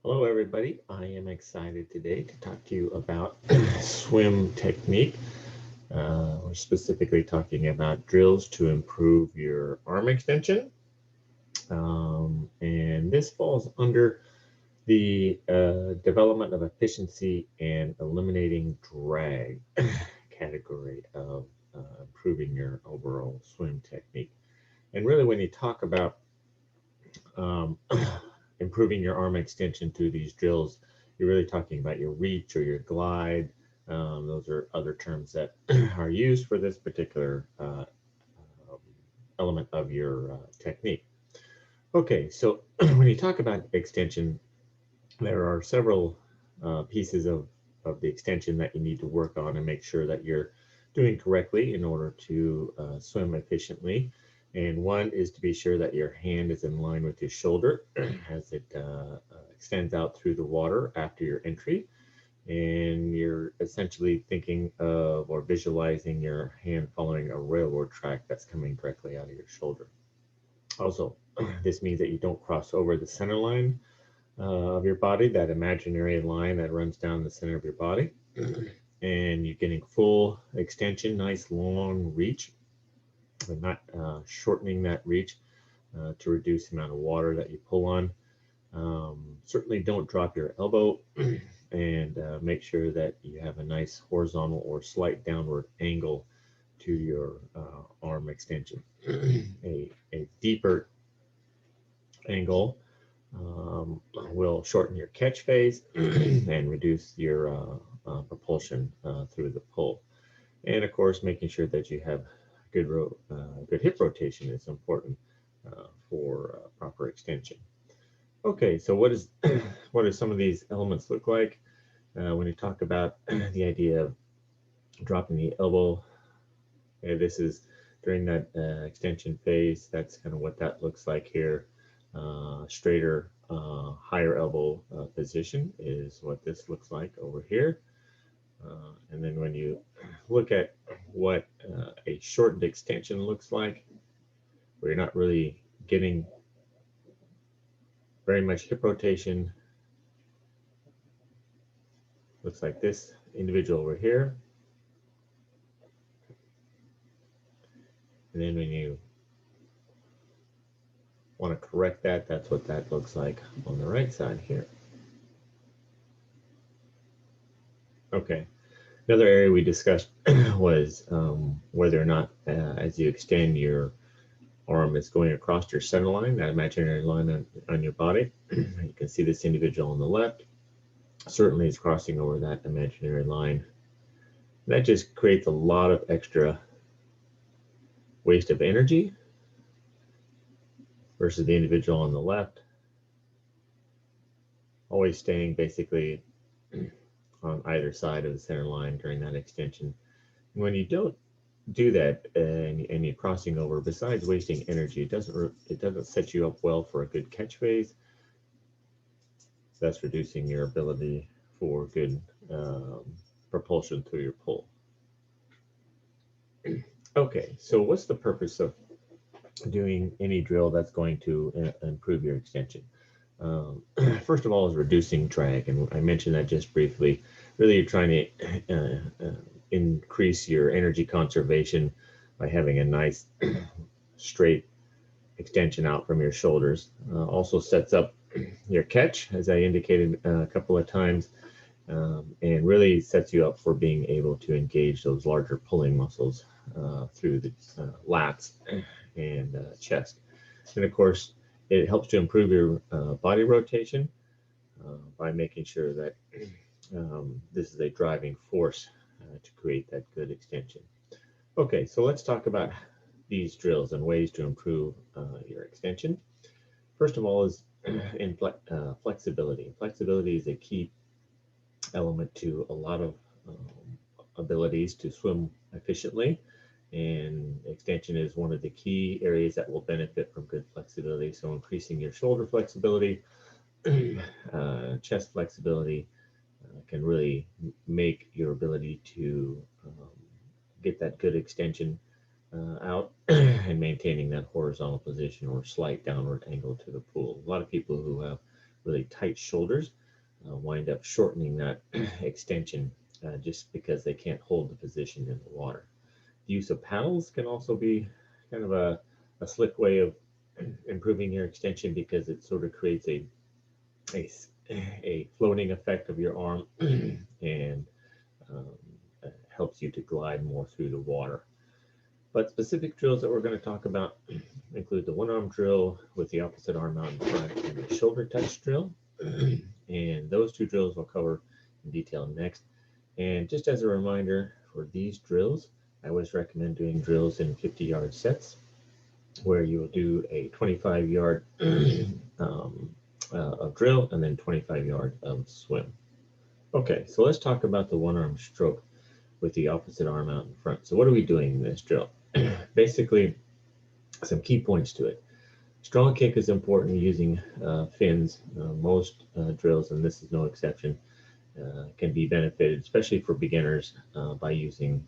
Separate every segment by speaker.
Speaker 1: Hello, everybody. I am excited today to talk to you about swim technique. We're specifically talking about drills to improve your arm extension. And this falls under the development of efficiency and eliminating drag category of improving your overall swim technique. And really, when you talk about um, improving your arm extension through these drills, you're really talking about your reach or your glide. Those are other terms that are used for this particular element of your technique. Okay, so when you talk about extension, there are several pieces of the extension that you need to work on and make sure that you're doing correctly in order to swim efficiently. And one is to be sure that your hand is in line with your shoulder as it extends out through the water after your entry. And you're essentially thinking of or visualizing your hand following a railroad track that's coming directly out of your shoulder. Also, this means that you don't cross over the center line of your body, that imaginary line that runs down the center of your body. And you're getting full extension, nice long reach, but not shortening that reach to reduce the amount of water that you pull on. Certainly don't drop your elbow and make sure that you have a nice horizontal or slight downward angle to your arm extension. A deeper angle will shorten your catch phase and reduce your propulsion through the pull. And of course, making sure that you have good hip rotation is important for proper extension. Okay, so what is what do some of these elements look like when you talk about the idea of dropping the elbow? This is during that extension phase. That's kind of what that looks like here. Straighter, higher elbow position is what this looks like over here. And then when you look at what a shortened extension looks like, where you're not really getting very much hip rotation, looks like this individual over here. And then when you want to correct that, that's what that looks like on the right side here. Okay. Another area we discussed was whether or not, as you extend your arm, is going across your center line, that imaginary line on your body. You can see this individual on the left certainly is crossing over that imaginary line. That just creates a lot of extra waste of energy versus the individual on the left, always staying basically on either side of the center line during that extension. When you don't do that and you're crossing over, besides wasting energy, it doesn't set you up well for a good catch phase. Thus reducing your ability for good um, propulsion through your pull. Okay, so what's the purpose of doing any drill that's going to improve your extension? Um, First of all, is reducing drag, and I mentioned that just briefly. Really, you're trying to increase your energy conservation by having a nice straight extension out from your shoulders. Also sets up your catch, as I indicated a couple of times, and really sets you up for being able to engage those larger pulling muscles through the lats and chest. And of course, it helps to improve your body rotation by making sure that this is a driving force to create that good extension. Okay, so let's talk about these drills and ways to improve your extension. First of all is in flexibility. Flexibility is a key element to a lot of abilities to swim efficiently, and extension is one of the key areas that will benefit from good flexibility. So increasing your shoulder flexibility, chest flexibility can really make your ability to get that good extension out and maintaining that horizontal position or slight downward angle to the pool. A lot of people who have really tight shoulders wind up shortening that extension just because they can't hold the position in the water. The use of paddles can also be kind of a slick way of improving your extension because it sort of creates a, a floating effect of your arm and um, helps you to glide more through the water. But specific drills that we're going to talk about include the one arm drill with the opposite arm out in front and the shoulder touch drill. And those two drills we'll cover in detail next. And just as a reminder for these drills, I always recommend doing drills in 50-yard sets where you will do a 25-yard of drill and then 25-yard of swim. Okay, so let's talk about the one arm stroke with the opposite arm out in front. So what are we doing in this drill? Basically, some key points to it. Strong kick is important using fins. Most drills, and this is no exception, can be benefited, especially for beginners, by using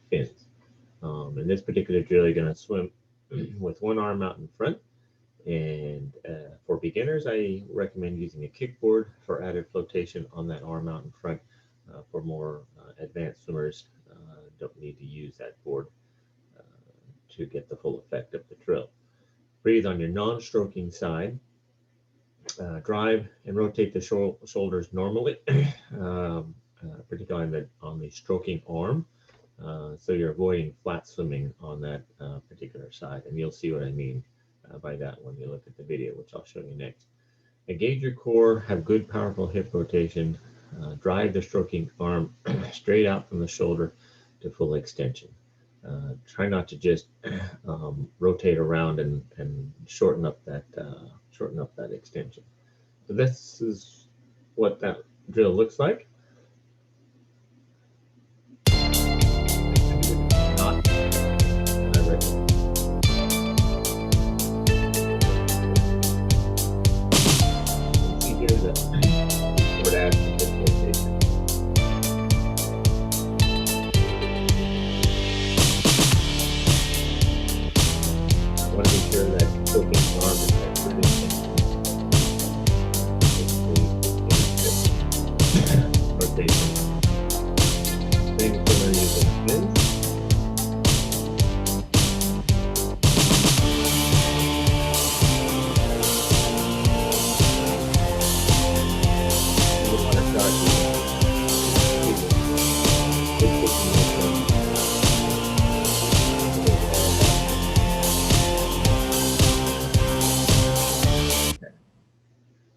Speaker 1: fins. In this particular drill, you're going to swim with one arm out in front. And for beginners, I recommend using a kickboard for added flotation on that arm out in front. For more advanced swimmers, don't need to use that board to get the full effect of the drill. Breathe on your non-stroking side. Drive and rotate the shoulders normally, particularly on the stroking arm. So you're avoiding flat swimming on that particular side. And you'll see what I mean by that when you look at the video, which I'll show you next. Engage your core, have good powerful hip rotation, drive the stroking arm straight out from the shoulder to full extension. Try not to just rotate around and shorten up that extension. So this is what that drill looks like.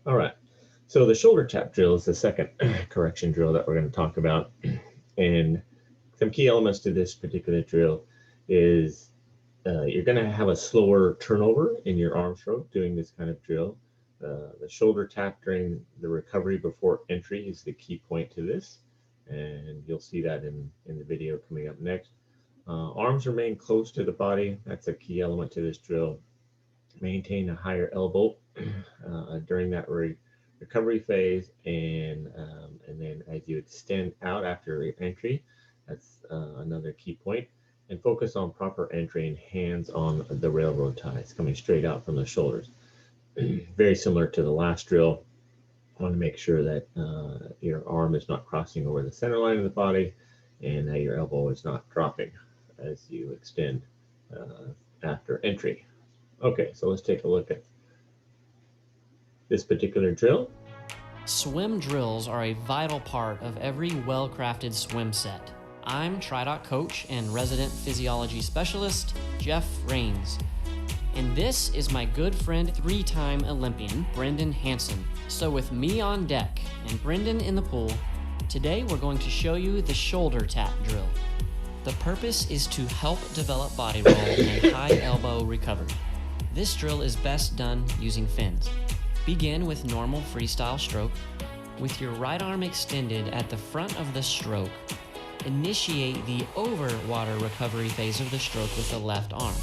Speaker 1: All right, so the shoulder tap drill is the second correction drill that we're going to talk about. And some key elements to this particular drill is you're going to have a slower turnover in your arm stroke doing this kind of drill. The shoulder tap during the recovery before entry is the key point to this. And you'll see that in the video coming up next. Arms remain close to the body. That's a key element to this drill. Maintain a higher elbow during that recovery phase, and then as you extend out after entry, that's another key point. And focus on proper entry and hands on the railroad ties coming straight out from the shoulders. Very similar to the last drill. I want to make sure that your arm is not crossing over the center line of the body and that your elbow is not dropping as you extend after entry. Okay, so let's take a look at this particular drill.
Speaker 2: Swim drills are a vital part of every well-crafted swim set. I'm TriDoc coach and resident physiology specialist, Jeff Rains. And this is my good friend, 3-time Olympian, Brendan Hansen. So with me on deck and Brendan in the pool, today we're going to show you the shoulder tap drill. The purpose is to help develop body roll and high elbow recovery. This drill is best done using fins. Begin with normal freestyle stroke. With your right arm extended at the front of the stroke, initiate the over water recovery phase of the stroke with the left arm.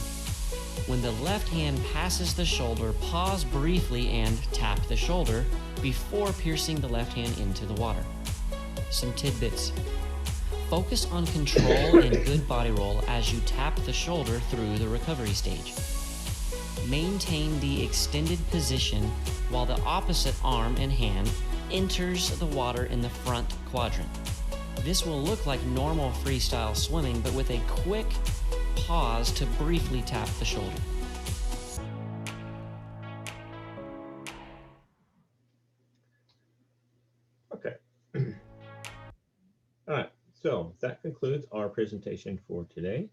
Speaker 2: When the left hand passes the shoulder, pause briefly and tap the shoulder before piercing the left hand into the water. Some tidbits. Focus on control and good body roll as you tap the shoulder through the recovery stage. Maintain the extended position while the opposite arm and hand enters the water in the front quadrant. This will look like normal freestyle swimming, but with a quick pause to briefly tap the shoulder.
Speaker 1: Okay. All right, so that concludes our presentation for today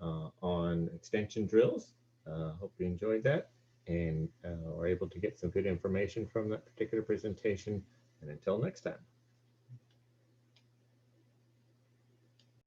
Speaker 1: on extension drills. Hope you enjoyed that and were able to get some good information from that particular presentation. And until next time.